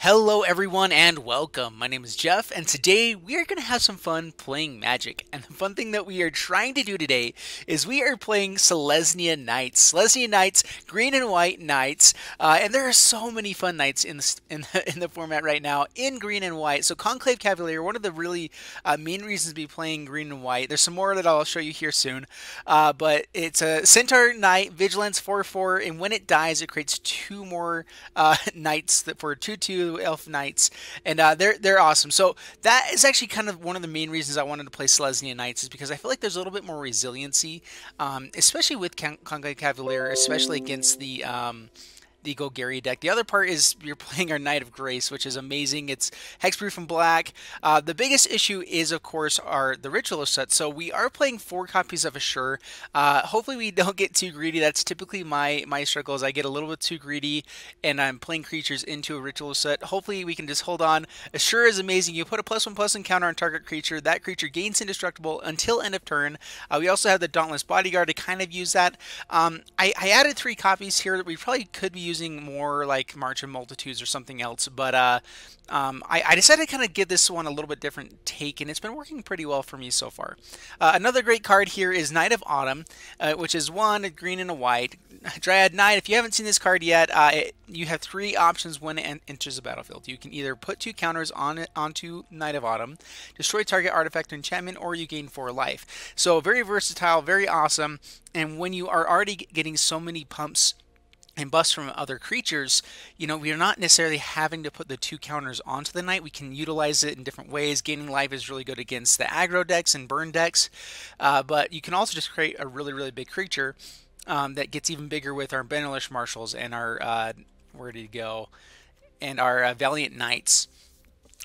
Hello everyone and welcome. My name is Jeff and today we are going to have some fun playing Magic. And the fun thing that we are trying to do today is we are playing Selesnya Knights. Selesnya Knights, green and white knights. And there are so many fun knights in the format right now in green and white. So Conclave Cavalier, one of the really main reasons to be playing green and white. There's some more that I'll show you here soon. But it's a Centaur Knight, Vigilance 4/4, and when it dies it creates two more knights for 2/2 elf knights, and they're awesome. So that is actually kind of one of the main reasons I wanted to play Selesnya Knights, is because I feel like there's a little bit more resiliency, especially with Conclave Cavalier, especially against the Golgari deck. The other part is you're playing our Knight of Grace, which is amazing. It's hexproof and black. The biggest issue is, of course, the Ritualist set. So we are playing 4 copies of Assure. Hopefully we don't get too greedy. That's typically my struggles. I get a little bit too greedy, and I'm playing creatures into a Ritualist set. Hopefully we can just hold on. Assure is amazing. You put a +1/+1 counter on target creature. That creature gains indestructible until end of turn. We also have the Dauntless Bodyguard to kind of use that. I added 3 copies here that we probably could be using more, like March of Multitudes or something else, but I decided to kind of give this one a little bit different take, and it's been working pretty well for me so far. Another great card here is Knight of Autumn, which is a green and a white. Dryad Knight, if you haven't seen this card yet, you have 3 options when it enters the battlefield. You can either put 2 counters onto Knight of Autumn, destroy target artifact or enchantment, or you gain 4 life. So very versatile, very awesome, and when you are already getting so many pumps and busts from other creatures, we are not necessarily having to put the 2 counters onto the knight. We can utilize it in different ways. Gaining life is really good against the aggro decks and burn decks, but you can also just create a really, really big creature that gets even bigger with our Benelish Marshals and our, where did he go? And our Valiant Knights.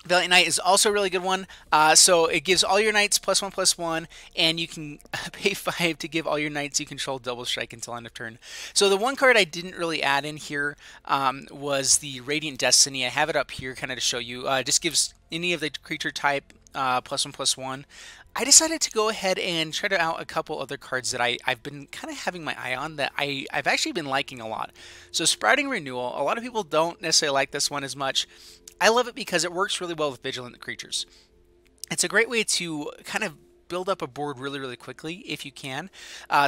Valiant Knight is also a really good one. So it gives all your knights +1/+1, and you can pay 5 to give all your knights you control double strike until end of turn. So the one card I didn't really add in here was the Radiant Destiny. I have it up here kind of to show you. It just gives any of the creature type +1/+1. I decided to go ahead and try out a couple other cards that I've been kind of having my eye on that I've actually been liking a lot. So Sprouting Renewal, a lot of people don't necessarily like this one as much. I love it because it works really well with vigilant creatures. It's a great way to kind of build up a board really, really quickly if you can.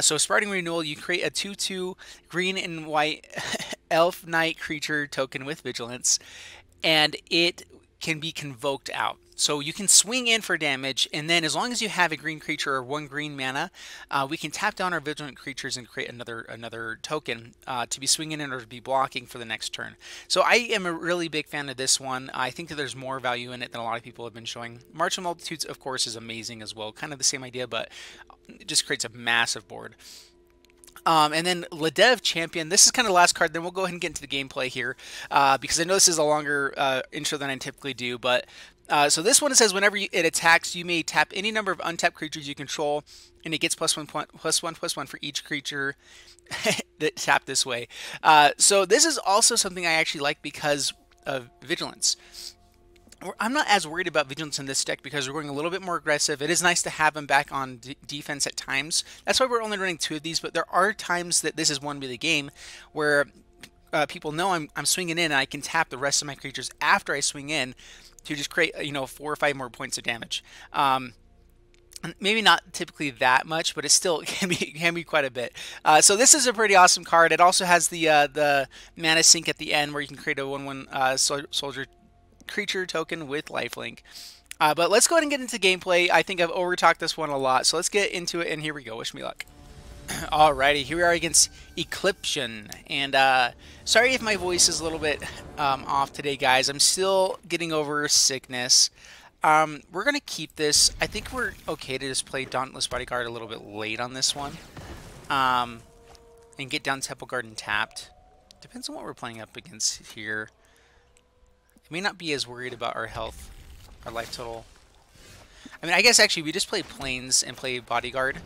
So Sprouting Renewal, you create a 2/2 green and white elf knight creature token with vigilance, and it can be convoked out. So you can swing in for damage, and then as long as you have a green creature or 1 green mana, we can tap down our vigilant creatures and create another token to be swinging in or to be blocking for the next turn. So I am a really big fan of this one. I think that there's more value in it than a lot of people have been showing. March of Multitudes, of course, is amazing as well. Kind of the same idea, but it just creates a massive board. And then Ladev Champion, this is kind of the last card, then we'll go ahead and get into the gameplay here, because I know this is a longer intro than I typically do, but so this one, it says whenever it attacks, you may tap any number of untapped creatures you control, and it gets +1/+1 for each creature that tap this way. So this is also something I actually like because of Vigilance. I'm not as worried about Vigilance in this deck because we're going a little bit more aggressive. It is nice to have them back on defense at times. That's why we're only running 2 of these, but there are times that this is one really game where people know I'm swinging in and I can tap the rest of my creatures after I swing in to just create 4 or 5 more points of damage. Maybe not typically that much, but it still can be quite a bit. So this is a pretty awesome card. It also has the mana sink at the end where you can create a 1/1 soldier creature token with lifelink. But let's go ahead and get into gameplay. I think I've over-talked this one a lot, so let's get into it, and here we go. Wish me luck. Alrighty, here we are against Eclipsion, and sorry if my voice is a little bit off today, guys. I'm still getting over sickness. We're gonna keep this. I think we're okay to just play Dauntless Bodyguard a little bit late on this one, and get down Temple Garden tapped. Depends on what we're playing up against here. I may not be as worried about our health, our life total. I mean, I guess actually we just play Plains and play Bodyguard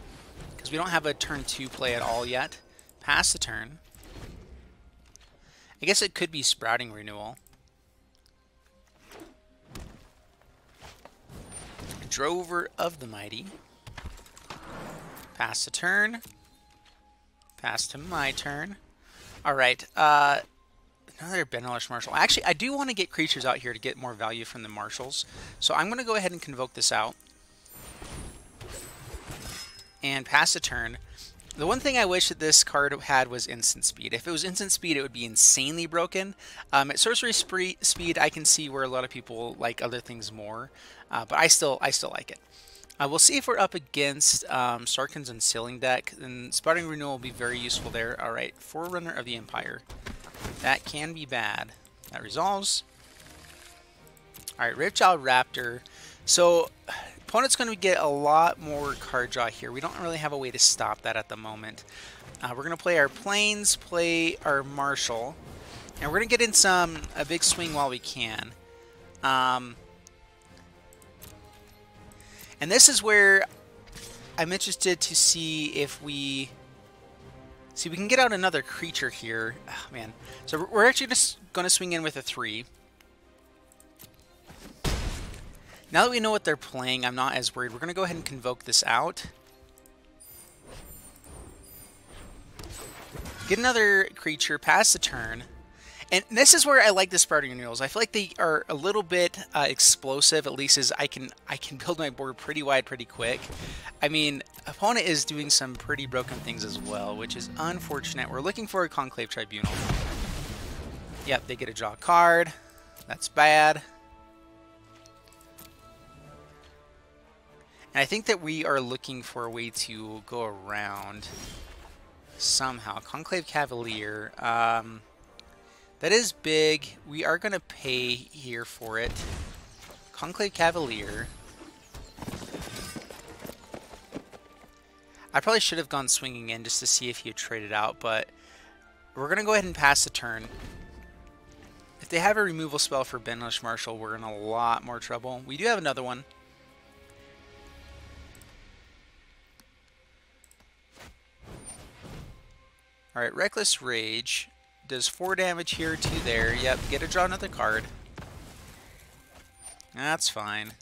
because we don't have a turn 2 play at all yet. Pass the turn. I guess it could be Sprouting Renewal. Drover of the Mighty. Pass the turn. Pass to my turn. Alright, Another Benelish Marshal. Actually, I do want to get creatures out here to get more value from the Marshals. So I'm going to go ahead and convoke this out. And pass a turn. The one thing I wish that this card had was instant speed. If it was instant speed, it would be insanely broken. At sorcery speed, I can see where a lot of people like other things more, but I still like it. We'll see if we're up against Sarkhan's Unsealing deck, and Spouting Renewal will be very useful there. All right, Forerunner of the Empire. That can be bad. That resolves. All right, Ripchild Raptor. So opponent's going to get a lot more card draw here. We don't really have a way to stop that at the moment. We're going to play our Plains, play our Marshal, and we're going to get in a big swing while we can. And this is where I'm interested to see if we can get out another creature here. Oh, man. So we're actually just going to swing in with a 3. Now that we know what they're playing, I'm not as worried. We're going to go ahead and convoke this out. Get another creature, pass the turn. And this is where I like the Sprouting Renewals. I feel like they are a little bit explosive, at least as I can build my board pretty wide pretty quick. I mean, opponent is doing some pretty broken things as well, which is unfortunate. We're looking for a Conclave Tribunal. Yep, they get to draw a card. That's bad. And I think that we are looking for a way to go around somehow. Conclave Cavalier. That is big. We are going to pay here for it. Conclave Cavalier. I probably should have gone swinging in just to see if he had traded out, but we're going to go ahead and pass the turn. If they have a removal spell for Benelish Marshal, we're in a lot more trouble. We do have another one. Alright, Reckless Rage does 4 damage here, 2 there. Yep, get to draw another card. That's fine.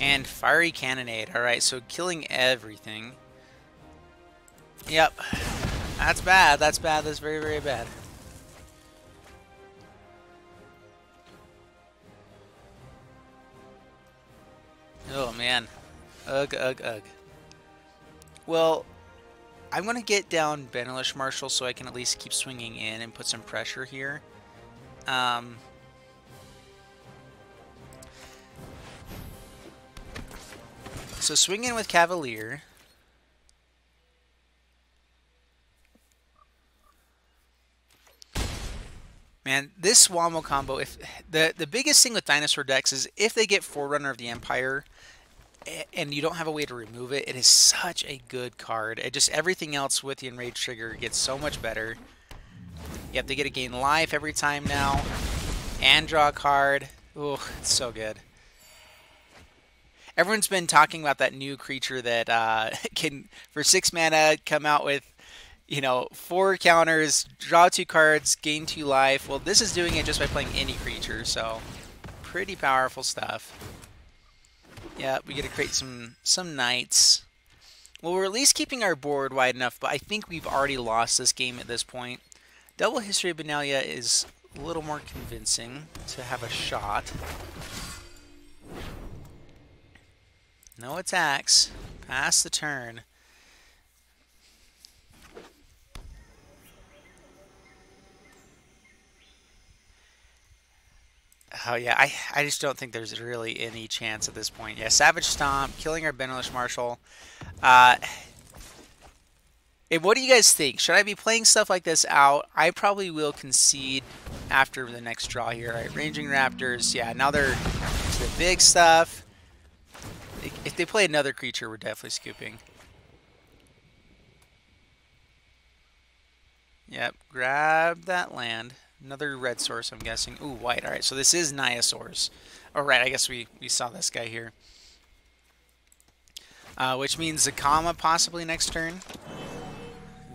And Fiery Cannonade. Alright, so killing everything. Yep. That's bad. That's bad. That's very, very bad. Oh, man. Ugh, ugh, ugh. Well, I'm going to get down Benelish Marshal so I can at least keep swinging in and put some pressure here. So swing in with Cavalier. Man, this Wombo combo, if the biggest thing with dinosaur decks is if they get Forerunner of the Empire and you don't have a way to remove it, it is such a good card. It just, everything else with the Enrage trigger gets so much better. Yep, they get to gain life every time now. And draw a card. Ooh, it's so good. Everyone's been talking about that new creature that can, for 6 mana, come out with, you know, 4 counters, draw 2 cards, gain 2 life. Well, this is doing it just by playing any creature, so pretty powerful stuff. Yeah, we get to create some knights. Well, we're at least keeping our board wide enough, but I think we've already lost this game at this point. Double History of Benalia is a little more convincing to have a shot. No attacks. Pass the turn. Oh, yeah, I just don't think there's really any chance at this point. Yeah, Savage Stomp, killing our Benelish Marshal. What do you guys think? Should I be playing stuff like this out? I probably will concede after the next draw here. All right, Ranging Raptors. Yeah, now they're into the big stuff. If they play another creature, we're definitely scooping. Yep, grab that land. Another red source, I'm guessing. Ooh, white. All right, so this is Niosaurs. All right, I guess we saw this guy here. Which means Zakama possibly next turn.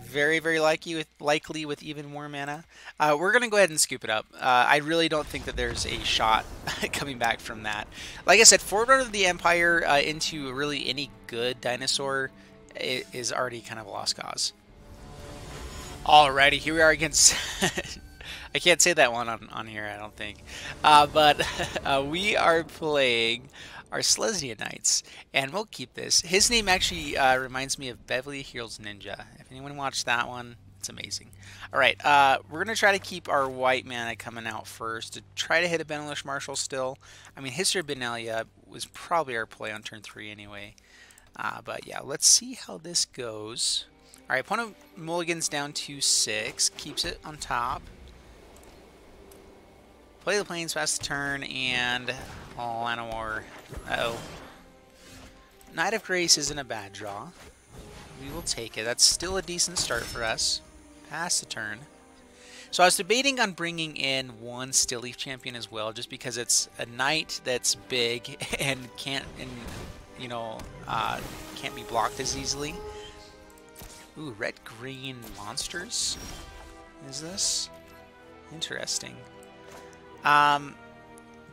Very, very likely with even more mana. We're going to go ahead and scoop it up. I really don't think that there's a shot coming back from that. Like I said, Forerunner of the Empire into really any good dinosaur it is already kind of a lost cause. Alrighty, here we are against... I can't say that one on here, I don't think. But we are playing our Selesnya Knights, and we'll keep this. His name actually reminds me of Beverly Hills Ninja. If anyone watched that one, it's amazing. Alright, we're going to try to keep our white mana coming out first to try to hit a Benelush Marshal still. I mean, History of Benalia was probably our play on turn 3 anyway. But yeah, let's see how this goes. Alright, opponent mulligans down to 6, keeps it on top. Play the planes, pass the turn, and... Oh, Llanowar. Uh-oh. Knight of Grace isn't a bad draw. We will take it. That's still a decent start for us. Pass the turn. So I was debating on bringing in one Stillleaf champion as well, just because it's a knight that's big and can't be blocked as easily. Ooh, red-green monsters? Is this? Interesting.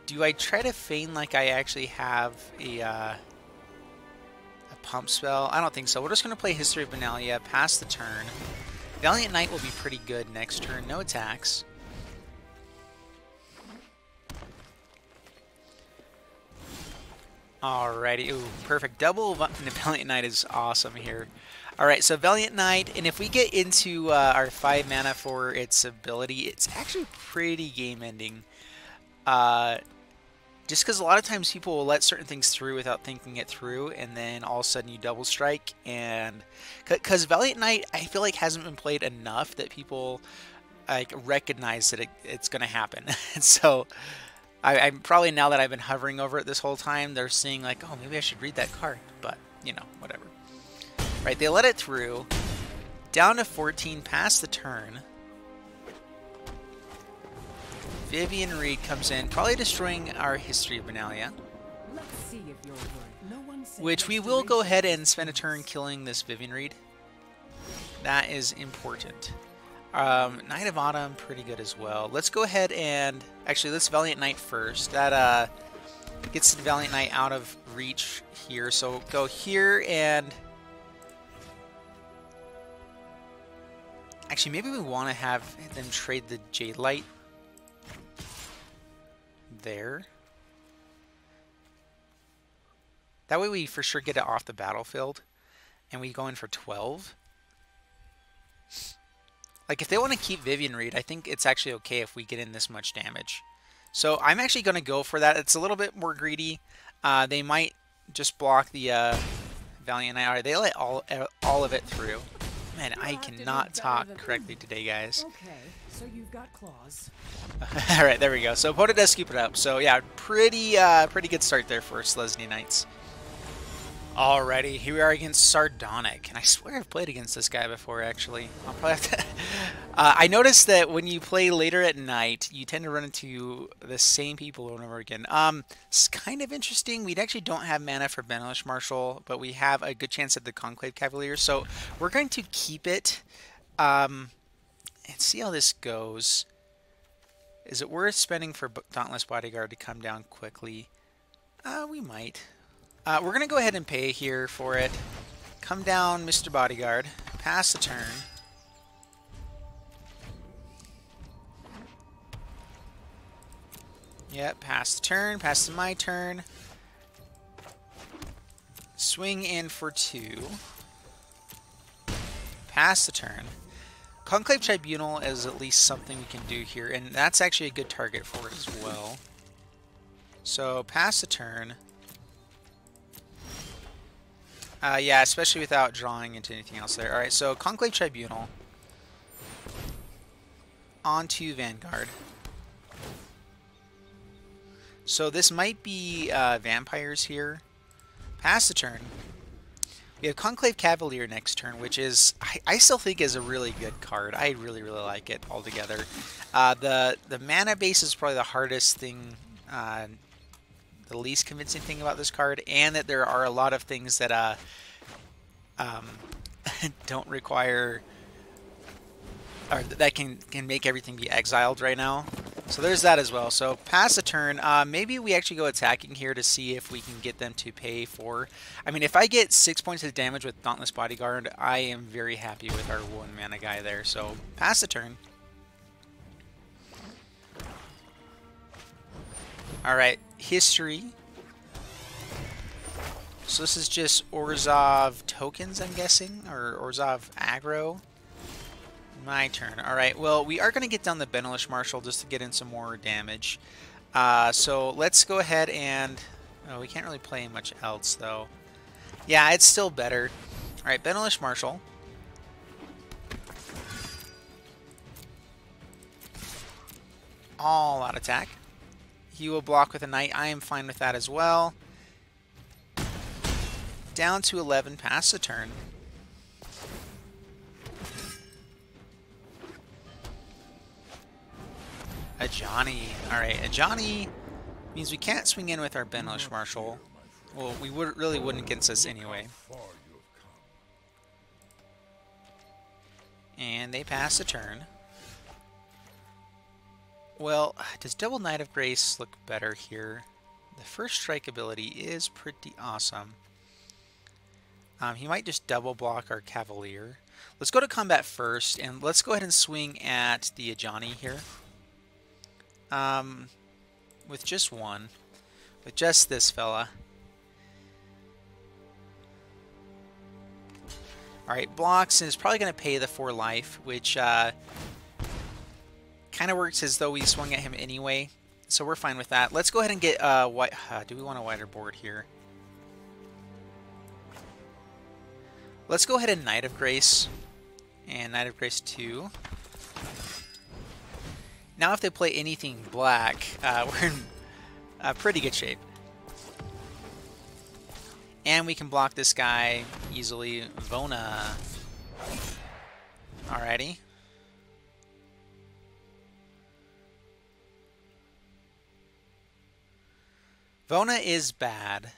Do I try to feign like I actually have a pump spell? I don't think so. We're just going to play History of Benalia, pass the turn. Valiant Knight will be pretty good next turn. No attacks. Alrighty. Ooh, perfect. Double Valiant Knight is awesome here. Alright, so Valiant Knight, and if we get into our 5 mana for its ability, it's actually pretty game-ending. Just because a lot of times people will let certain things through without thinking it through, and then all of a sudden you double strike, and because Valiant Knight I feel like hasn't been played enough that people like recognize that it's going to happen. And so I'm probably, now that I've been hovering over it this whole time, they're seeing like, oh, maybe I should read that card, but you know, whatever. Right, they let it through, down to 14, past the turn. Vivian Reed comes in, probably destroying our History of Benalia. Which we will go ahead and spend a turn killing this Vivian Reed. That is important. Knight of Autumn, pretty good as well. Let's go ahead and... Actually, let's Valiant Knight first. That gets the Valiant Knight out of reach here. So go here and... Actually, maybe we want to have them trade the Jade Light there. That way we for sure get it off the battlefield, and we go in for 12. Like, if they want to keep Vivian Reed, I think it's actually okay if we get in this much damage. So I'm actually going to go for that. It's a little bit more greedy. They might just block the Valiant Knight. Or they let all of it through. Man, I cannot talk correctly today, guys. Okay, so you've got claws. All right, there we go. So opponent does scoop it up. So yeah, pretty good start there for Selesnya Knights. Alrighty, here we are against Sardonic, and I swear I've played against this guy before. Actually, I'll probably have to. I noticed that when you play later at night, you tend to run into the same people over and over again. It's kind of interesting. We actually don't have mana for Benelush Marshal, but we have a good chance at the Conclave Cavalier, so we're going to keep it and see how this goes. Is it worth spending for Dauntless Bodyguard to come down quickly? We might. We're going to go ahead and pay here for it. Come down, Mr. Bodyguard. Pass the turn. Yep, pass the turn. Pass to my turn. Swing in for 2. Pass the turn. Conclave Tribunal is at least something we can do here, and that's actually a good target for it as well. So, pass the turn. Yeah, especially without drawing into anything else there. Alright, so Conclave Tribunal. Onto Vanguard. So this might be vampires here. Pass the turn. We have Conclave Cavalier next turn, which is, I still think is a really good card. I really, really like it altogether. The mana base is probably the hardest thing, the least convincing thing about this card, and that there are a lot of things that don't require, or that can make everything be exiled right now. So there's that as well. So pass a turn. Maybe we actually go attacking here to see if we can get them to pay for... I mean, if I get 6 points of damage with Dauntless Bodyguard, I am very happy with our 1 mana guy there. So pass a turn. Alright, history. So this is just Orzhov tokens, I'm guessing? Or Orzhov aggro? My turn. Alright, well, we are going to get down the Benelish Marshal just to get in some more damage. So let's go ahead and... Oh, we can't really play much else, though. Yeah, it's still better. Alright, Benelish Marshal. All out attack. He will block with a Knight. I am fine with that as well. Down to 11, pass the turn. A Johnny. Alright, a Johnny means we can't swing in with our Benelish Marshal. Well, we really wouldn't against us anyway. And they pass the turn. Well, does Double Knight of Grace look better here? The first strike ability is pretty awesome. He might just double block our Cavalier. Let's go to combat first, and let's go ahead and swing at the Ajani here. With just one. With just this fella. Alright, blocks, and is probably going to pay the 4 life, which kind of works as though we swung at him anyway. So we're fine with that. Let's go ahead and get white. Do we want a wider board here? Let's go ahead and Knight of Grace. And Knight of Grace 2. Now if they play anything black, we're in pretty good shape. And we can block this guy easily. Vona. Alrighty. Vona is bad.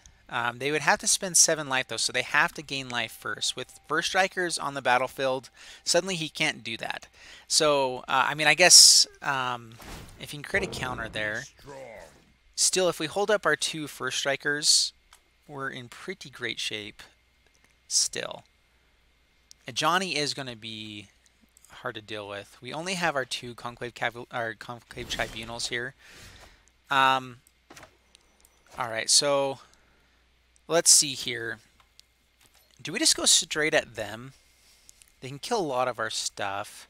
They would have to spend 7 life though, so they have to gain life first. With Burst Strikers on the battlefield, suddenly he can't do that. So, I mean, I guess if you can create a counter there. Still, if we hold up our 2 First Strikers, we're in pretty great shape still. Johnny is going to be hard to deal with. We only have our 2 Conclave Tribunals here. Alright, so let's see here. Do we just go straight at them? They can kill a lot of our stuff.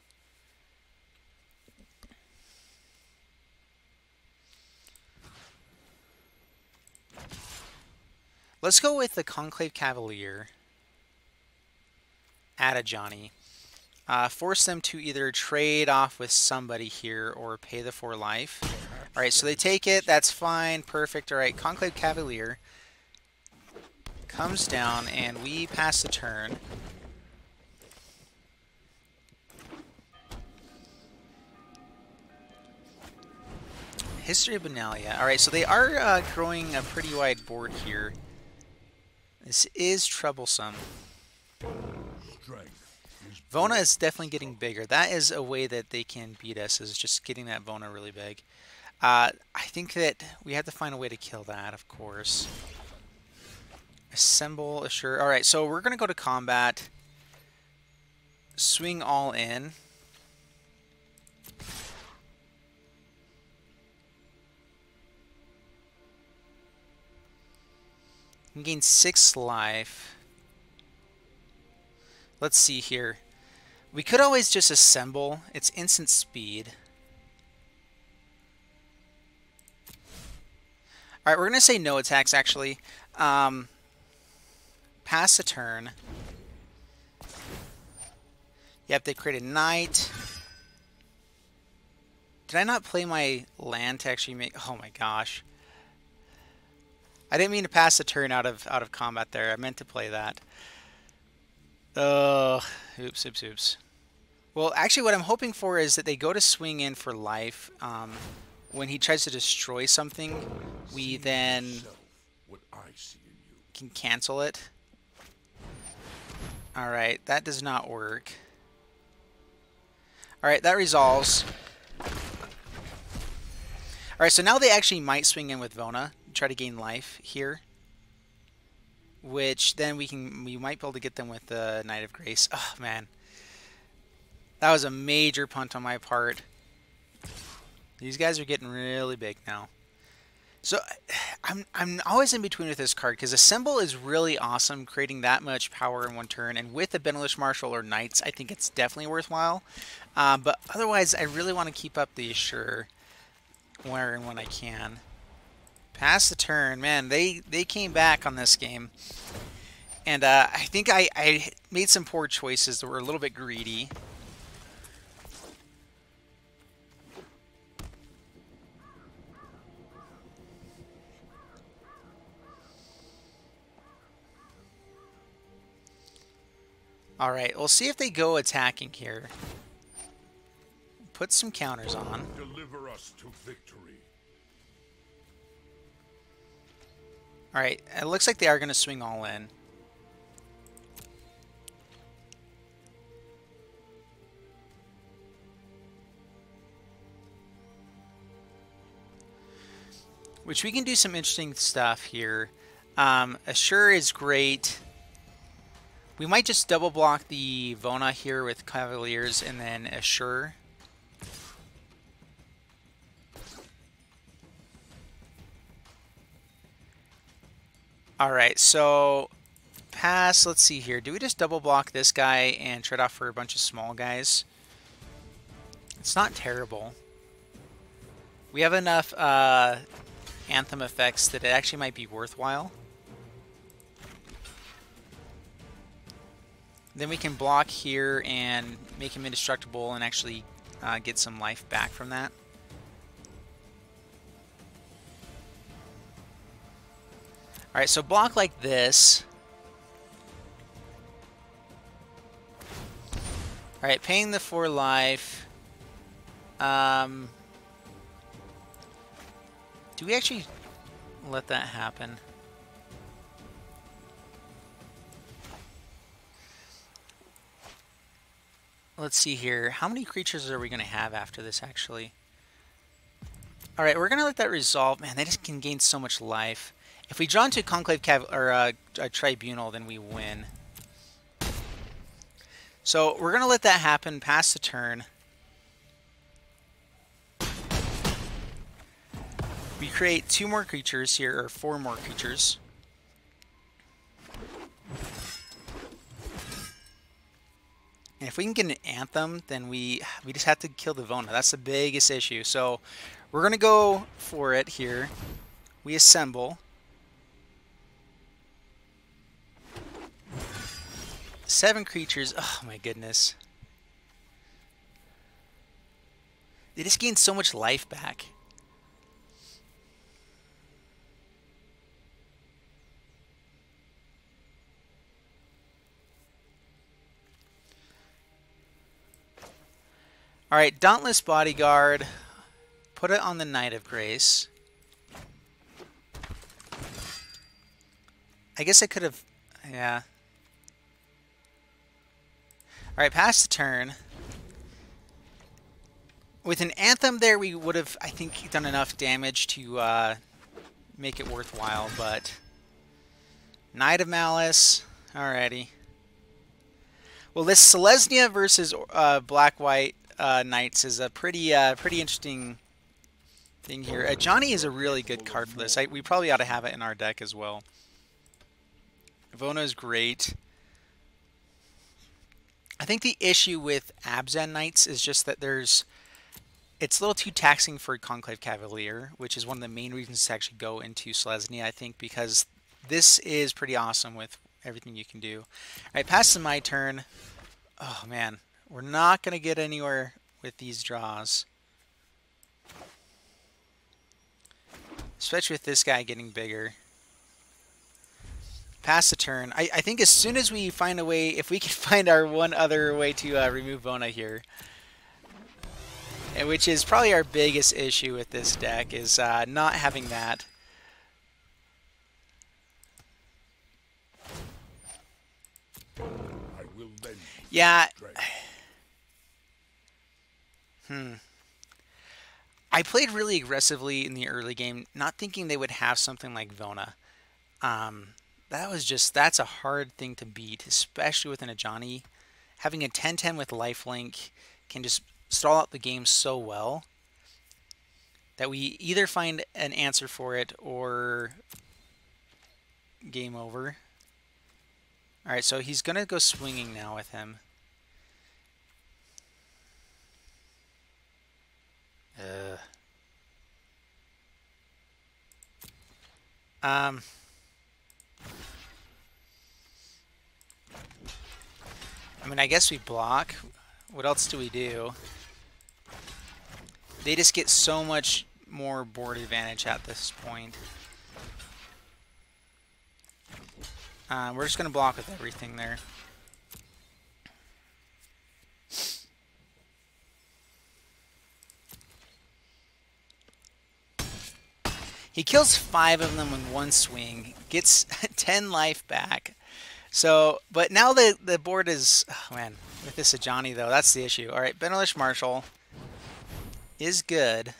Let's go with the Conclave Cavalier. Add a Johnny. Force them to either trade off with somebody here or pay the 4 life. Alright, so they take it. That's fine. Perfect. Alright, Conclave Cavalier comes down and we pass the turn. History of Benalia. Alright, so they are growing a pretty wide board here. This is troublesome. Vona is definitely getting bigger. That is a way that they can beat us, is just getting that Vona really big. I think that we have to find a way to kill that, of course. Assemble, assure. Alright, so we're going to go to combat. Swing all in. You can gain 6 life. Let's see here. We could always just assemble. It's instant speed. Alright, we're going to say no attacks, actually. Pass a turn. Yep, they create a Knight. Did I not play my land to actually make... Oh my gosh. I didn't mean to pass the turn out of combat there. I meant to play that. Oh, oops, oops, oops. Well, actually what I'm hoping for is that they go to swing in for life. When he tries to destroy something, we then can cancel it. Alright, that does not work. Alright, that resolves. Alright, so now they actually might swing in with Vona, try to gain life here. Which then we might be able to get them with the Knight of Grace. Oh man. That was a major punt on my part. These guys are getting really big now. So I'm always in between with this card because Assemble is really awesome, creating that much power in one turn, and with the Benelish Marshal or Knights, I think it's definitely worthwhile. But otherwise, I really want to keep up the Assure where and when I can. Pass the turn, man. They came back on this game, and I think I made some poor choices that were a little bit greedy. Alright, we'll see if they go attacking here. Put some counters on. Deliver us to victory. Alright, it looks like they are going to swing all in. Which we can do some interesting stuff here. Assure is great. We might just double block the Vona here with Cavaliers and then Assure. Alright, so pass, let's see here. Do we just double block this guy and trade off for a bunch of small guys? It's not terrible. We have enough Anthem effects that it actually might be worthwhile. Then we can block here and make him indestructible and actually get some life back from that. Alright, so block like this. Alright, paying the 4 life. Do we actually let that happen? Let's see here. How many creatures are we going to have after this, actually? Alright, we're going to let that resolve. Man, they just can gain so much life. If we draw into a Conclave or a Tribunal, then we win. So we're going to let that happen, pass the turn. We create 2 more creatures here, or 4 more creatures. And if we can get an Anthem, then we just have to kill the Vona. That's the biggest issue. So we're going to go for it here. We assemble. 7 creatures. Oh my goodness. They just gain so much life back. Alright, Dauntless Bodyguard. Put it on the Knight of Grace. I guess I could have... yeah. Alright, pass the turn. With an Anthem there, we would have, I think, done enough damage to make it worthwhile, but... Knight of Malice. Alrighty. Well, this Selesnya versus Black-White Knights is a pretty interesting thing here. Johnny is a really good card for this. We probably ought to have it in our deck as well. Vona is great. I think the issue with Abzan Knights is just that it's a little too taxing for Conclave Cavalier, which is one of the main reasons to actually go into Selesnya, I think, because this is pretty awesome with everything you can do. All right, pass to my turn. Oh, man. We're not going to get anywhere with these draws. Especially with this guy getting bigger. Pass the turn. I think as soon as we find a way, if we can find our one other way to remove Vona here, and which is probably our biggest issue with this deck, is not having that. Yeah. I played really aggressively in the early game, not thinking they would have something like Vona. That's a hard thing to beat, especially with an Ajani. Having a 10-10 with lifelink can just stall out the game so well that we either find an answer for it or game over. Alright, so he's going to go swinging now with him. I mean, I guess we block. What else do we do? They just get so much more board advantage at this point. We're just going to block with everything there. He kills 5 of them in one swing, gets 10 life back. So, but now the board is, oh man, with this Ajani though, that's the issue. All right, Benelish Marshall is good.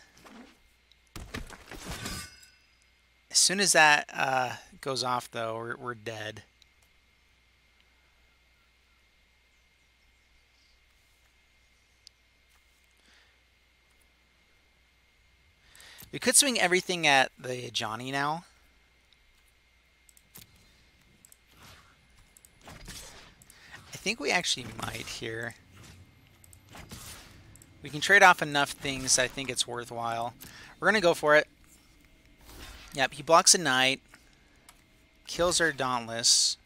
As soon as that goes off though, we're dead. We could swing everything at the Ajani now. I think we actually might here. We can trade off enough things that I think it's worthwhile. We're going to go for it. Yep, he blocks a Knight. Kills our Dauntless.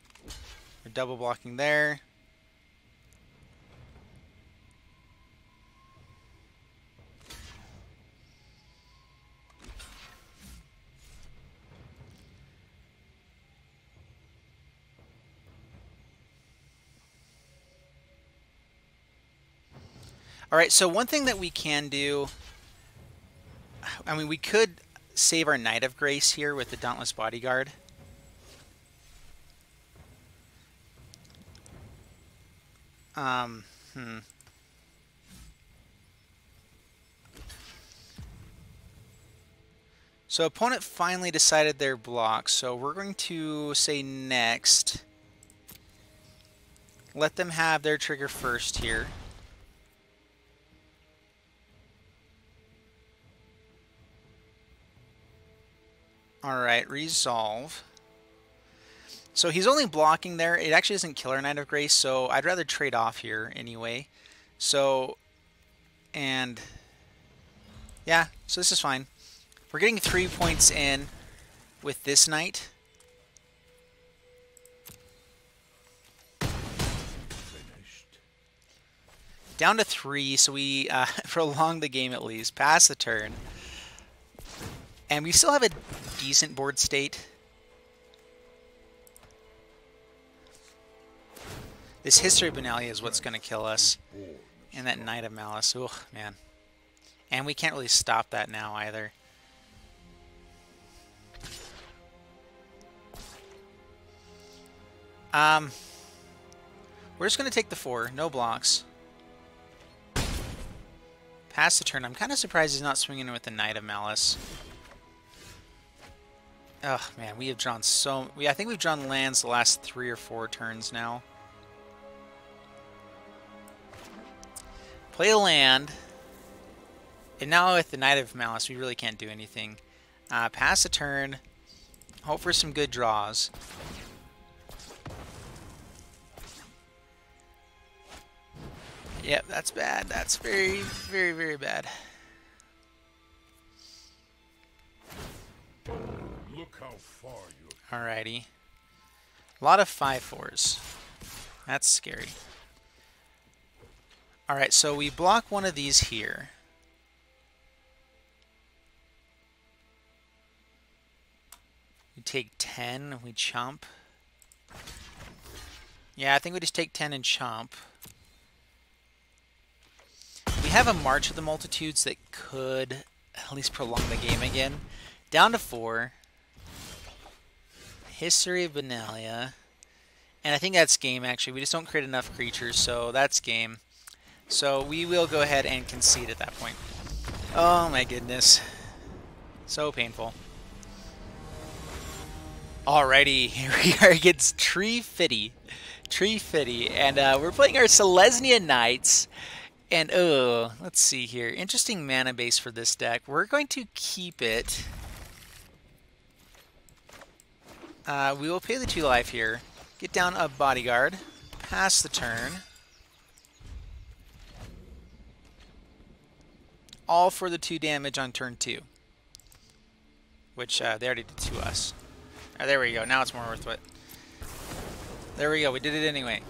We're double blocking there. Alright, so one thing that we can do, I mean, we could save our Knight of Grace here with the Dauntless Bodyguard. So opponent finally decided their block, so we're going to say next. Let them have their trigger first here. Alright, resolve. So he's only blocking there. It actually doesn't kill our Knight of Grace, so I'd rather trade off here anyway. So, and yeah, so this is fine. We're getting 3 points in with this Knight. Finished. Down to 3, so we prolong the game at least, pass the turn. And we still have a decent board state. This History of Benalia is what's going to kill us. And that Knight of Malice. Ugh, man. And we can't really stop that now either. We're just going to take the 4. No blocks. Pass the turn. I'm kind of surprised he's not swinging with the Knight of Malice. Oh man, we have drawn so... I think we've drawn lands the last 3 or 4 turns now. Play a land. And now with the Knight of Malice, we really can't do anything. Pass a turn. Hope for some good draws. Yep, that's bad. That's very, very, very bad. Look how far you... Alrighty. A lot of 5/4s. That's scary. Alright, so we block one of these here. We take 10, we chump. Yeah, I think we just take 10 and chump. We have a March of the Multitudes that could at least prolong the game again. Down to 4. History of Benalia. And I think that's game, actually. We just don't create enough creatures, so that's game. So we will go ahead and concede at that point. Oh my goodness. So painful. Alrighty, here we are against Tree Fitty. And we're playing our Selesnya Knights. And let's see here. Interesting mana base for this deck. We're going to keep it. We will pay the 2 life here. Get down a bodyguard. Pass the turn. All for the 2 damage on turn 2. Which they already did to us. There we go. Now it's more worth it. There we go. We did it anyway.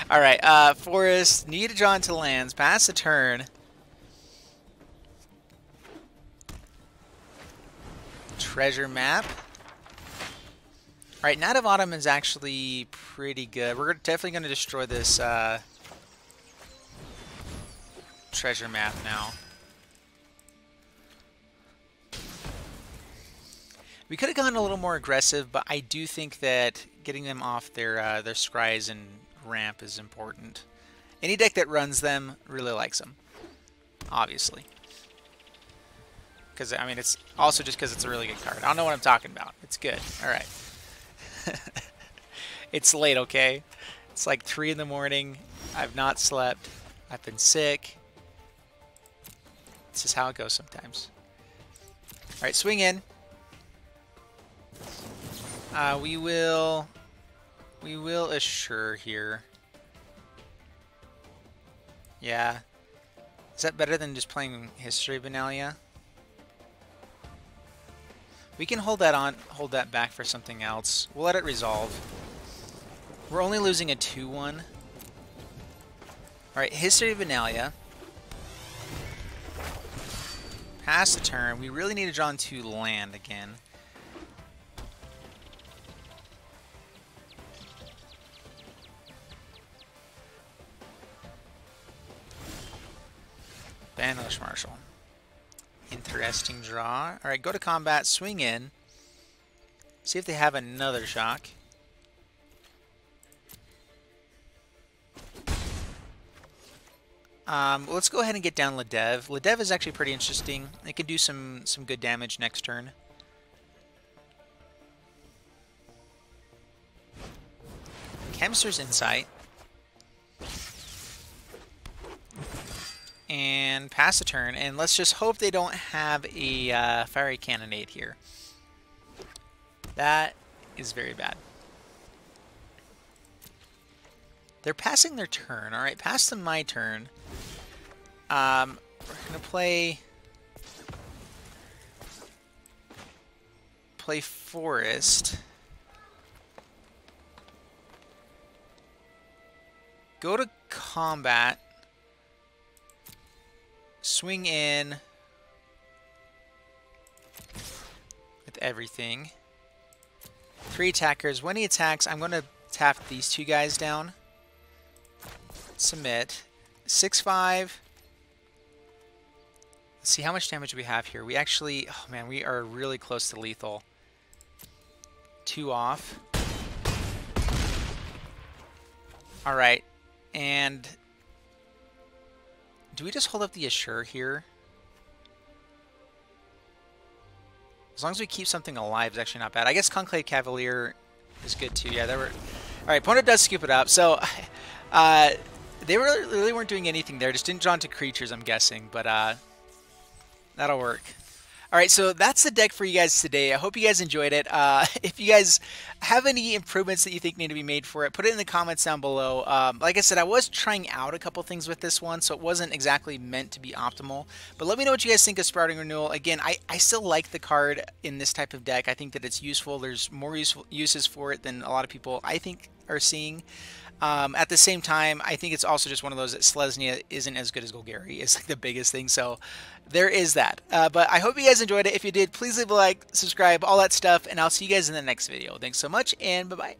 Alright, Forest. Need to draw into lands. Pass the turn. Treasure map. Alright, Night of Autumn is actually pretty good. We're definitely going to destroy this treasure map now. We could have gone a little more aggressive, but I do think that getting them off their scries and ramp is important. Any deck that runs them really likes them, obviously. Because, I mean, it's also just because it's a really good card. I don't know what I'm talking about. It's good. All right. It's late, okay? It's like 3 in the morning. I've not slept. I've been sick. This is how it goes sometimes. All right, swing in. We will assure here. Yeah. Is that better than just playing History Benalia? We can hold that back for something else. We'll let it resolve. We're only losing a 2-1. Alright, History Benalia. Pass the turn. We really need to draw into land again. Banish Marshal. Interesting draw. Alright, go to combat, swing in. See if they have another shock. Let's go ahead and get down Ledev. Ledev is actually pretty interesting. It can do some good damage next turn. Chemist's Insight. And pass the turn, and let's just hope they don't have a Fiery Cannonade here. That is very bad. They're passing their turn. All right, pass them my turn. We're gonna play Forest. Go to combat. Swing in with everything. 3 attackers. When he attacks, I'm going to tap these 2 guys down. Submit. 6/5. Let's see how much damage we have here. We actually, oh man, we are really close to lethal. 2 off. All right, and do we just hold up the Assure here? As long as we keep something alive, it's actually not bad. I guess Conclave Cavalier is good too. Yeah, all right, opponent does scoop it up. So they really weren't doing anything there. Just didn't draw into creatures, I'm guessing. But that'll work. All right, so that's the deck for you guys today. I hope you guys enjoyed it. If you guys have any improvements that you think need to be made for it, put it in the comments down below. Like I said, I was trying out a couple things with this one, so it wasn't exactly meant to be optimal. But let me know what you guys think of Sprouting Renewal. Again, I still like the card in this type of deck. I think that it's useful. There's more uses for it than a lot of people, I think, are seeing. At the same time, I think it's also just one of those that Selesnya isn't as good as Golgari is like the biggest thing. So there is that. But I hope you guys enjoyed it. If you did, please leave a like, subscribe, all that stuff, and I'll see you guys in the next video. Thanks so much, and bye-bye.